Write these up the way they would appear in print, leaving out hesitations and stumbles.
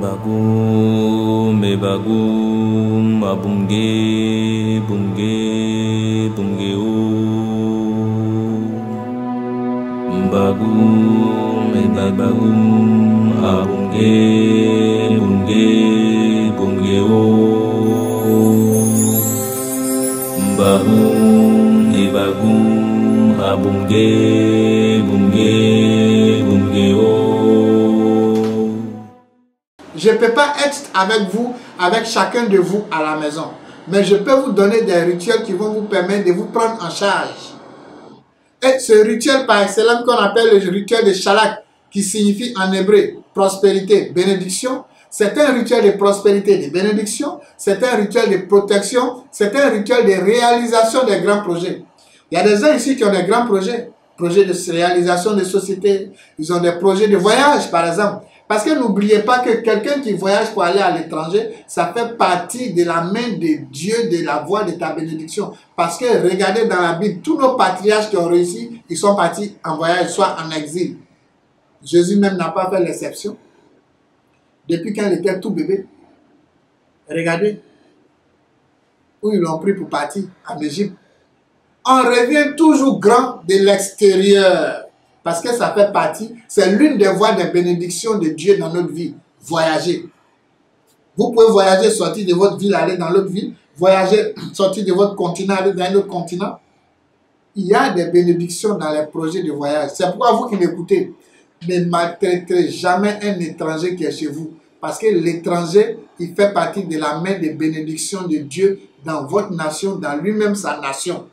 Bagum, me bagum, abumge, bumge, bumge o. Bagum, me bagum, abumge, bumge, bumge o. Bagum, me bagum, abumge, bumge, bumge o. Je ne peux pas être avec vous, avec chacun de vous à la maison. Mais je peux vous donner des rituels qui vont vous permettre de vous prendre en charge. Et ce rituel par excellence qu'on appelle le rituel de Shalak, qui signifie en hébreu prospérité, bénédiction, c'est un rituel de prospérité, de bénédiction, c'est un rituel de protection, c'est un rituel de réalisation des grands projets. Il y a des gens ici qui ont des grands projets de réalisation de sociétés, ils ont des projets de voyage par exemple. Parce que n'oubliez pas que quelqu'un qui voyage pour aller à l'étranger, ça fait partie de la main de Dieu, de la voie de ta bénédiction. Parce que regardez dans la Bible, tous nos patriarches qui ont réussi, ils sont partis en voyage, soit en exil. Jésus même n'a pas fait l'exception. Depuis qu'il était tout bébé. Regardez où ils l'ont pris pour partir, en Égypte. On revient toujours grand de l'extérieur. Parce que ça fait partie, c'est l'une des voies de bénédiction de Dieu dans notre vie. Voyager. Vous pouvez voyager, sortir de votre ville, aller dans l'autre ville. Voyager, sortir de votre continent, aller dans un autre continent. Il y a des bénédictions dans les projets de voyage. C'est pourquoi vous qui m'écoutez, ne maltraiterez jamais un étranger qui est chez vous. Parce que l'étranger, il fait partie de la main de bénédiction de Dieu dans votre nation, dans lui-même sa nation.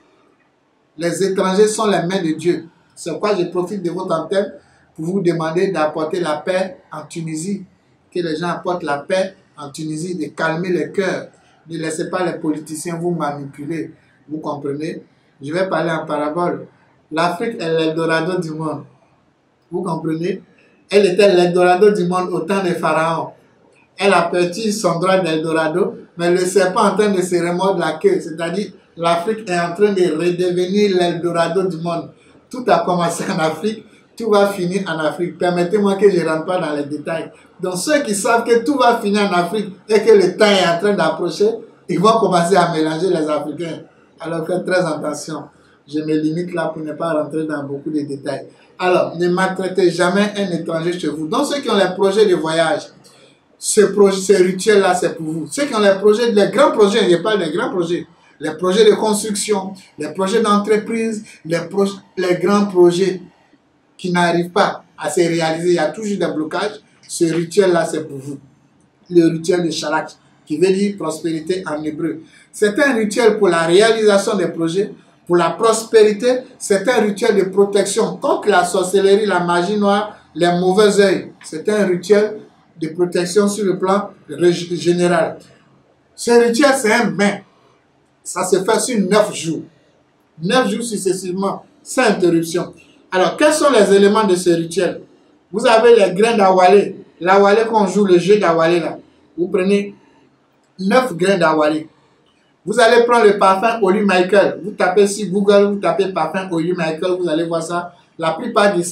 Les étrangers sont les mains de Dieu. C'est pourquoi je profite de votre antenne pour vous demander d'apporter la paix en Tunisie. Que les gens apportent la paix en Tunisie, de calmer les cœurs. Ne laissez pas les politiciens vous manipuler. Vous comprenez? Je vais parler en parabole. L'Afrique est l'Eldorado du monde. Vous comprenez? Elle était l'Eldorado du monde au temps des pharaons. Elle a perdu son droit d'Eldorado, mais le serpent est en train de se remordre la queue. C'est-à-dire, l'Afrique est en train de redevenir l'Eldorado du monde. Tout a commencé en Afrique, tout va finir en Afrique. Permettez-moi que je ne rentre pas dans les détails. Donc ceux qui savent que tout va finir en Afrique et que le temps est en train d'approcher, ils vont commencer à mélanger les Africains. Alors faites très attention. Je me limite là pour ne pas rentrer dans beaucoup de détails. Alors, ne maltraitez jamais un étranger chez vous. Donc ceux qui ont les projets de voyage, ce rituel-là, c'est pour vous. Ceux qui ont les projets, les grands projets, je parle des grands projets. Les projets de construction, les projets d'entreprise, les grands projets qui n'arrivent pas à se réaliser, il y a toujours des blocages. Ce rituel-là, c'est pour vous. Le rituel de Shalak, qui veut dire prospérité en hébreu. C'est un rituel pour la réalisation des projets, pour la prospérité. C'est un rituel de protection contre la sorcellerie, la magie noire, les mauvais œils. C'est un rituel de protection sur le plan général. Ce rituel, c'est un bain. Ça se fait sur 9 jours. 9 jours successivement, sans interruption. Alors, quels sont les éléments de ce rituel? Vous avez les grains d'awalé. L'awalé qu'on joue, le jeu d'awalé là. Vous prenez 9 grains d'awalé. Vous allez prendre le parfum Holy Michael. Vous tapez sur Google, vous tapez parfum Holy Michael, vous allez voir ça. La plupart du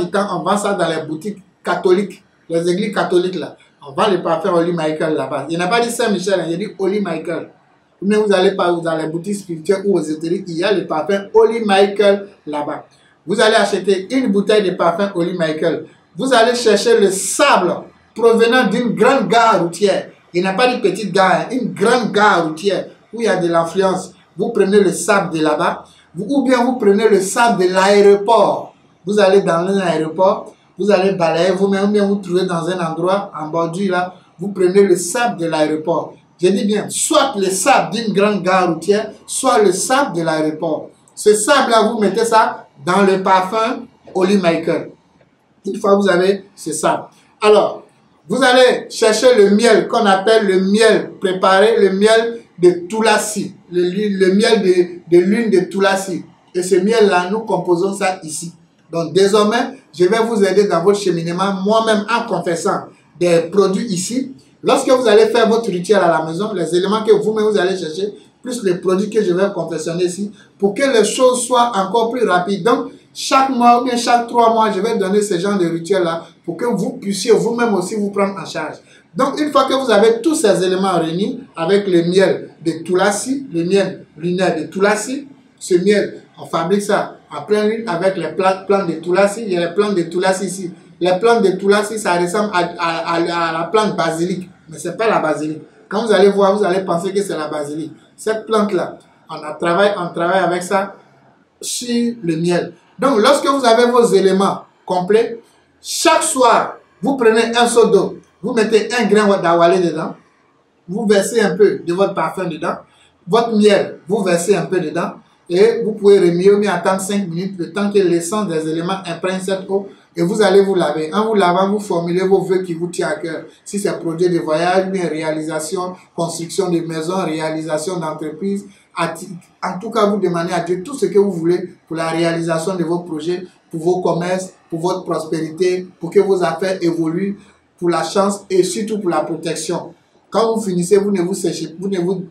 temps, on vend ça dans les boutiques catholiques, les églises catholiques là. On vend le parfum Holy Michael là-bas. Il n'a pas dit Saint-Michel, il a dit Holy Michael. Mais vous allez pas dans les boutiques spirituelles ou aux ésotériques, il y a le parfum Holy Michael là-bas. Vous allez acheter une bouteille de parfum Holy Michael. Vous allez chercher le sable provenant d'une grande gare routière. Il n'y a pas de petite gare, une grande gare routière où il y a de l'influence. Vous prenez le sable de là-bas, ou bien vous prenez le sable de l'aéroport. Vous allez dans un aéroport, vous allez balayer vous-même, ou bien vous trouvez dans un endroit en bordure là, vous prenez le sable de l'aéroport. Je dis bien, soit le sable d'une grande gare routière, soit le sable de l'aéroport. Ce sable-là, vous mettez ça dans le parfum Holy Michael. Une fois vous avez ce sable. Alors, vous allez chercher le miel qu'on appelle le miel préparé, le miel de Tulasi, le miel de lune de Tulasi. Et ce miel-là, nous composons ça ici. Donc, désormais, je vais vous aider dans votre cheminement, moi-même en confessant des produits ici. Lorsque vous allez faire votre rituel à la maison, les éléments que vous-même vous allez chercher, plus les produits que je vais confectionner ici, pour que les choses soient encore plus rapides. Donc, Chaque mois ou bien chaque 3 mois, je vais donner ce genre de rituel-là pour que vous puissiez vous-même aussi vous prendre en charge. Donc, une fois que vous avez tous ces éléments réunis avec le miel de Tulasi, le miel lunaire de Tulasi, ce miel, on fabrique ça en plein ligne avec les plantes de Tulasi. Il y a les plantes de Tulasi ici. Les plantes de Tulasi, ça ressemble à la plante basilic, mais ce n'est pas la basilic. Quand vous allez voir, vous allez penser que c'est la basilic. Cette plante-là, on travaille avec ça sur le miel. Donc, lorsque vous avez vos éléments complets, chaque soir, vous prenez un seau d'eau, vous mettez un grain d'awalé dedans, vous versez un peu de votre parfum dedans, votre miel, vous versez un peu dedans, et vous pouvez remuer ou bien attendre 5 minutes, le temps que l'essence des éléments imprègne cette eau, et vous allez vous laver. En vous lavant, vous formulez vos vœux qui vous tiennent à cœur. Si c'est projet de voyage, bien réalisation, construction de maisons, réalisation d'entreprises, en tout cas, vous demandez à Dieu tout ce que vous voulez pour la réalisation de vos projets, pour vos commerces, pour votre prospérité, pour que vos affaires évoluent, pour la chance et surtout pour la protection. Quand vous finissez, vous ne vous séchez, vous ne vous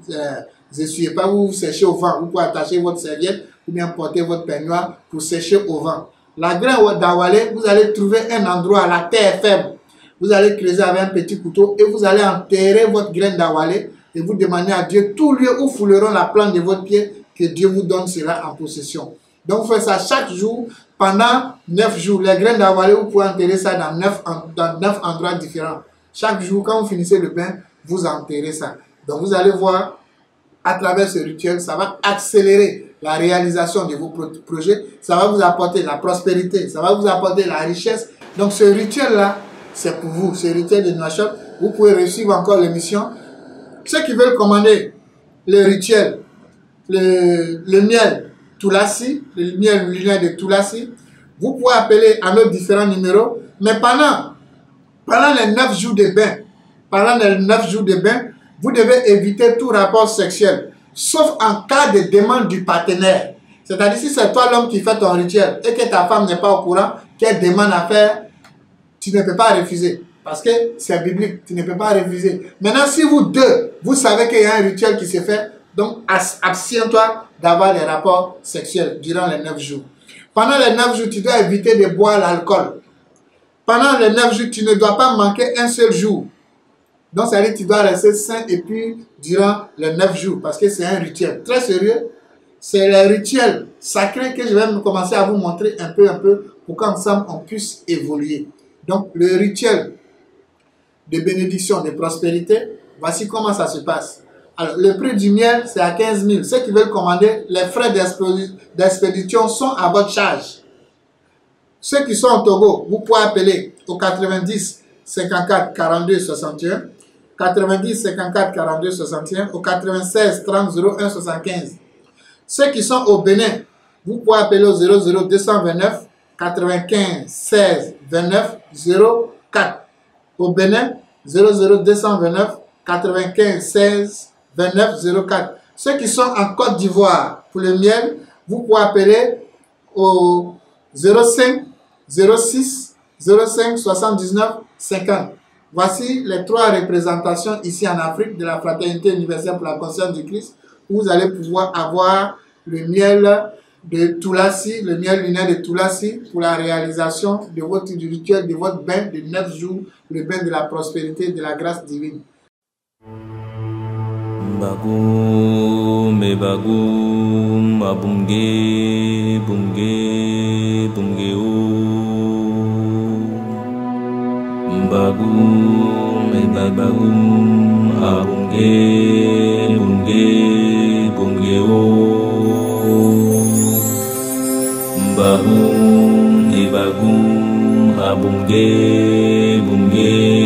essuyez pas, vous vous séchez au vent. Vous pouvez attacher votre serviette ou bien porter votre peignoir pour sécher au vent. La graine d'awalé, vous allez trouver un endroit à la terre ferme. Vous allez creuser avec un petit couteau et vous allez enterrer votre graine d'awalé et vous demandez à Dieu tout lieu où fouleront la plante de votre pied, que Dieu vous donne cela en possession. Donc, vous faites ça chaque jour pendant 9 jours. Les graines d'awalé, vous pouvez enterrer ça dans 9 endroits différents. Chaque jour, quand vous finissez le bain, vous enterrez ça. Donc, vous allez voir, à travers ce rituel, ça va accélérer la réalisation de vos projets. Ça va vous apporter la prospérité. Ça va vous apporter la richesse. Donc, ce rituel-là, c'est pour vous. Ce rituel de Nouakchott, vous pouvez réussir encore l'émission. Ceux qui veulent commander le rituel, le miel Tulasi, le miel lunaire de Tulasi, vous pouvez appeler à nos différents numéros. Mais pendant les 9 jours de bain, vous devez éviter tout rapport sexuel, sauf en cas de demande du partenaire. C'est-à-dire si c'est toi l'homme qui fait ton rituel et que ta femme n'est pas au courant, qu'elle demande à faire, tu ne peux pas refuser. Parce que c'est biblique, tu ne peux pas refuser. Maintenant, si vous deux, vous savez qu'il y a un rituel qui se fait, donc abstiens-toi d'avoir des rapports sexuels durant les 9 jours. Pendant les 9 jours, tu dois éviter de boire l'alcool. Pendant les 9 jours, tu ne dois pas manquer un seul jour. Donc, ça veut dire que tu dois rester sain et puis durant les 9 jours, parce que c'est un rituel très sérieux. C'est le rituel sacré que je vais commencer à vous montrer un peu pour qu'ensemble on puisse évoluer. Donc, le rituel de bénédiction, de prospérité, voici comment ça se passe. Alors, le prix du miel, c'est à 15 000. Ceux qui veulent commander, les frais d'expédition sont à votre charge. Ceux qui sont au Togo, vous pouvez appeler au 90 54 42 61, 90 54 42 61, au 96 30 01 75. Ceux qui sont au Bénin, vous pouvez appeler au 00 229 95 16 29 04. Au Bénin, 00 229 95 16 29 04. Ceux qui sont en Côte d'Ivoire, pour le miel, vous pouvez appeler au 05 06 05 79 50. Voici les 3 représentations ici en Afrique de la Fraternité universelle pour la conscience du Christ, où vous allez pouvoir avoir le miel de Tulasi, le miel lunaire de Tulasi pour la réalisation de votre rituel, de votre bain de 9 jours, le bain de la prospérité, de la grâce divine. Bagum, bagum, abunge, bunge, bunge o. Bagum, bagum, abunge, bunge, bunge o. Bagum, abunge, bunge.